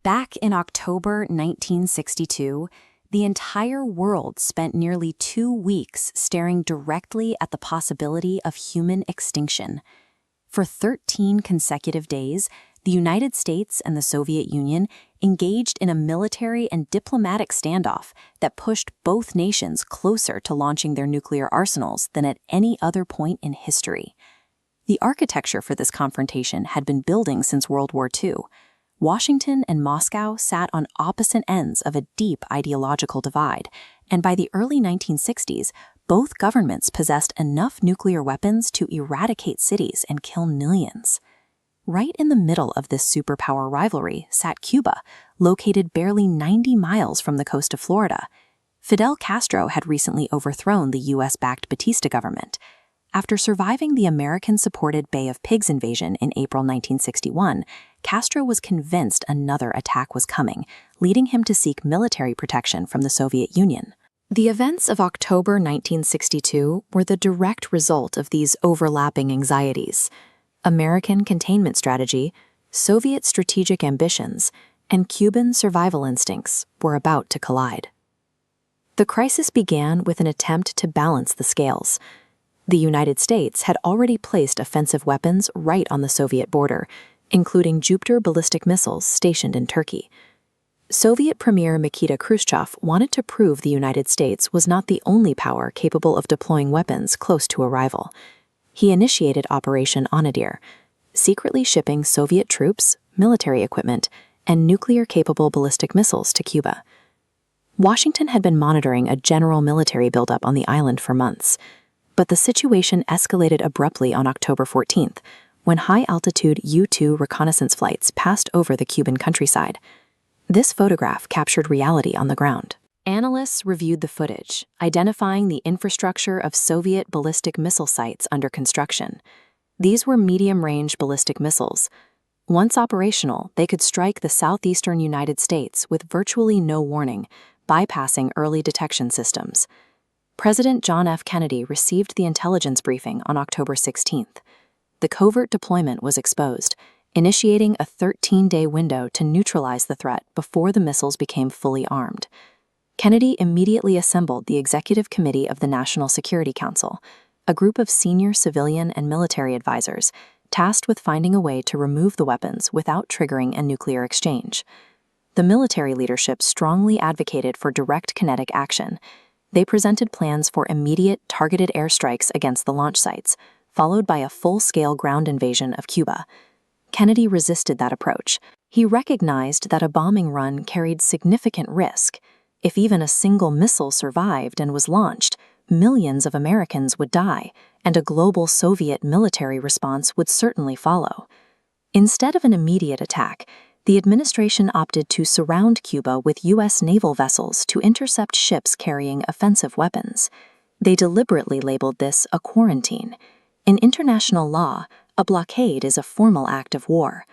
Back in October 1962, the entire world spent nearly 2 weeks staring directly at the possibility of human extinction. For 13 consecutive days, the United States and the Soviet Union engaged in a military and diplomatic standoff that pushed both nations closer to launching their nuclear arsenals than at any other point in history. The architecture for this confrontation had been building since World War II. Washington and Moscow sat on opposite ends of a deep ideological divide, and by the early 1960s, both governments possessed enough nuclear weapons to eradicate cities and kill millions. Right in the middle of this superpower rivalry sat Cuba, located barely 90 miles from the coast of Florida. Fidel Castro had recently overthrown the US-backed Batista government. After surviving the American-supported Bay of Pigs invasion in April 1961, Castro was convinced another attack was coming, leading him to seek military protection from the Soviet Union. The events of October 1962 were the direct result of these overlapping anxieties. American containment strategy, Soviet strategic ambitions, and Cuban survival instincts were about to collide. The crisis began with an attempt to balance the scales. The United States had already placed offensive weapons right on the Soviet border, including Jupiter ballistic missiles stationed in Turkey. Soviet Premier Nikita Khrushchev wanted to prove the United States was not the only power capable of deploying weapons close to a rival. He initiated Operation Onadir, secretly shipping Soviet troops, military equipment, and nuclear-capable ballistic missiles to Cuba. Washington had been monitoring a general military buildup on the island for months, but the situation escalated abruptly on October 14th, when high-altitude U-2 reconnaissance flights passed over the Cuban countryside. This photograph captured reality on the ground. Analysts reviewed the footage, identifying the infrastructure of Soviet ballistic missile sites under construction. These were medium-range ballistic missiles. Once operational, they could strike the southeastern United States with virtually no warning, bypassing early detection systems. President John F. Kennedy received the intelligence briefing on October 16th. The covert deployment was exposed, initiating a 13-day window to neutralize the threat before the missiles became fully armed. Kennedy immediately assembled the Executive Committee of the National Security Council, a group of senior civilian and military advisors tasked with finding a way to remove the weapons without triggering a nuclear exchange. The military leadership strongly advocated for direct kinetic action. They presented plans for immediate, targeted airstrikes against the launch sites, followed by a full-scale ground invasion of Cuba. Kennedy resisted that approach. He recognized that a bombing run carried significant risk. If even a single missile survived and was launched, millions of Americans would die, and a global Soviet military response would certainly follow. Instead of an immediate attack, the administration opted to surround Cuba with U.S. naval vessels to intercept ships carrying offensive weapons. They deliberately labeled this a quarantine. In international law, a blockade is a formal act of war.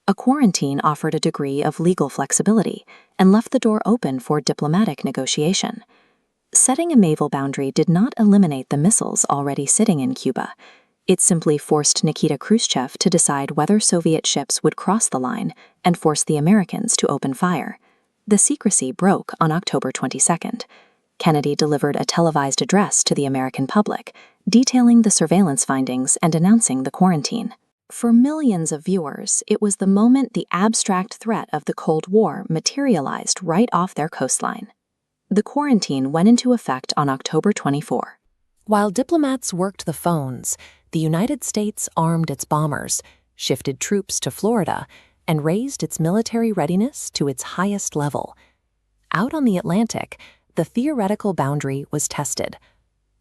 A quarantine offered a degree of legal flexibility and left the door open for diplomatic negotiation. Setting a naval boundary did not eliminate the missiles already sitting in Cuba. It simply forced Nikita Khrushchev to decide whether Soviet ships would cross the line and force the Americans to open fire. The secrecy broke on October 22nd. Kennedy delivered a televised address to the American public, detailing the surveillance findings and announcing the quarantine. For millions of viewers, it was the moment the abstract threat of the Cold War materialized right off their coastline. The quarantine went into effect on October 24. While diplomats worked the phones, the United States armed its bombers, shifted troops to Florida, and raised its military readiness to its highest level. Out on the Atlantic, the theoretical boundary was tested.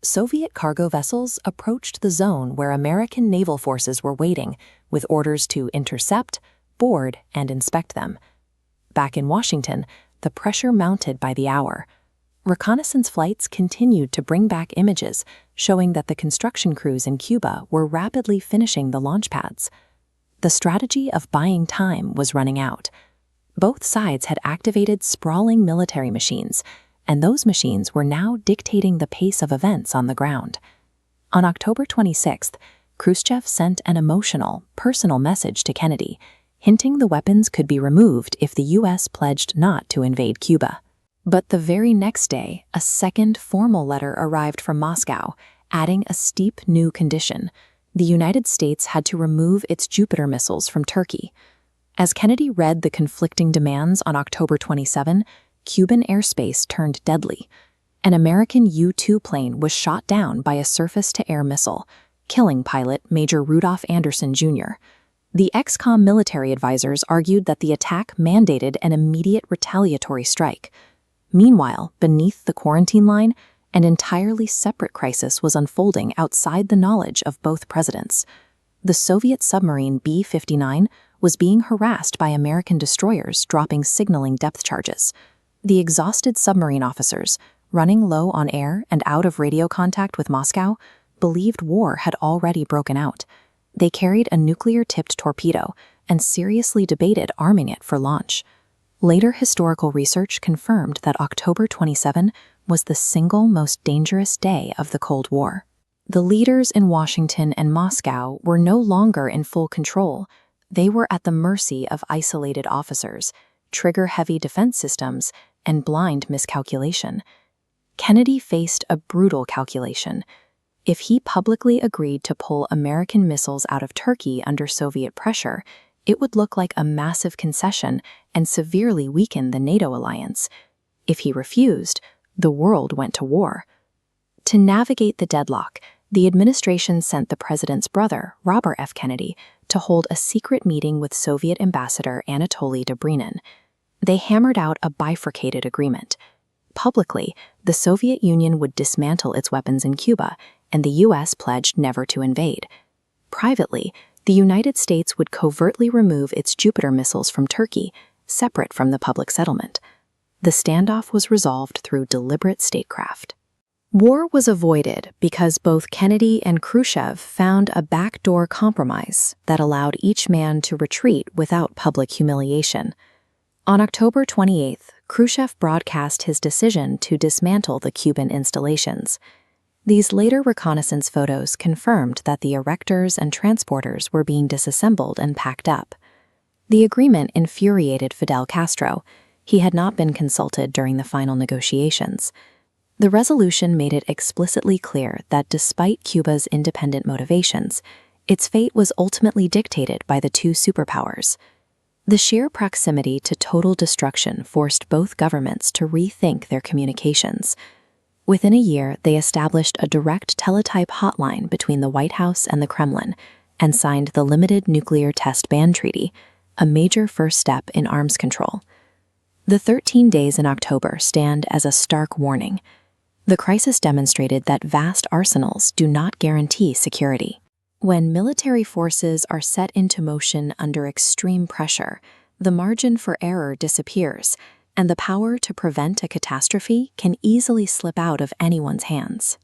Soviet cargo vessels approached the zone where American naval forces were waiting, with orders to intercept, board, and inspect them. Back in Washington, the pressure mounted by the hour. Reconnaissance flights continued to bring back images showing that the construction crews in Cuba were rapidly finishing the launch pads. The strategy of buying time was running out. Both sides had activated sprawling military machines, and those machines were now dictating the pace of events on the ground. On October 26th, Khrushchev sent an emotional, personal message to Kennedy, hinting the weapons could be removed if the U.S. pledged not to invade Cuba. But the very next day, a second formal letter arrived from Moscow, adding a steep new condition. The United States had to remove its Jupiter missiles from Turkey. As Kennedy read the conflicting demands on October 27, Cuban airspace turned deadly. An American U-2 plane was shot down by a surface-to-air missile, killing pilot Major Rudolph Anderson, Jr. The ex-com military advisors argued that the attack mandated an immediate retaliatory strike. Meanwhile, beneath the quarantine line, an entirely separate crisis was unfolding outside the knowledge of both presidents. The Soviet submarine B-59 was being harassed by American destroyers dropping signaling depth charges. The exhausted submarine officers, running low on air and out of radio contact with Moscow, believed war had already broken out. They carried a nuclear-tipped torpedo and seriously debated arming it for launch. Later historical research confirmed that October 27 was the single most dangerous day of the Cold War. The leaders in Washington and Moscow were no longer in full control. They were at the mercy of isolated officers, trigger-heavy defense systems, and blind miscalculation. Kennedy faced a brutal calculation. If he publicly agreed to pull American missiles out of Turkey under Soviet pressure, it would look like a massive concession and severely weaken the NATO alliance. If he refused, the world went to war. To navigate the deadlock, the administration sent the president's brother, Robert F. Kennedy, to hold a secret meeting with Soviet Ambassador Anatoly Dobrynin. They hammered out a bifurcated agreement. Publicly, the Soviet Union would dismantle its weapons in Cuba, and the U.S. pledged never to invade. Privately, the United States would covertly remove its Jupiter missiles from Turkey, separate from the public settlement. The standoff was resolved through deliberate statecraft. War was avoided because both Kennedy and Khrushchev found a backdoor compromise that allowed each man to retreat without public humiliation. On October 28, Khrushchev broadcast his decision to dismantle the Cuban installations. These later reconnaissance photos confirmed that the erectors and transporters were being disassembled and packed up. The agreement infuriated Fidel Castro. He had not been consulted during the final negotiations. The resolution made it explicitly clear that despite Cuba's independent motivations, its fate was ultimately dictated by the two superpowers. The sheer proximity to total destruction forced both governments to rethink their communications. Within a year, they established a direct teletype hotline between the White House and the Kremlin and signed the Limited Nuclear Test Ban Treaty, a major first step in arms control. The 13 days in October stand as a stark warning. The crisis demonstrated that vast arsenals do not guarantee security. When military forces are set into motion under extreme pressure, the margin for error disappears, and the power to prevent a catastrophe can easily slip out of anyone's hands.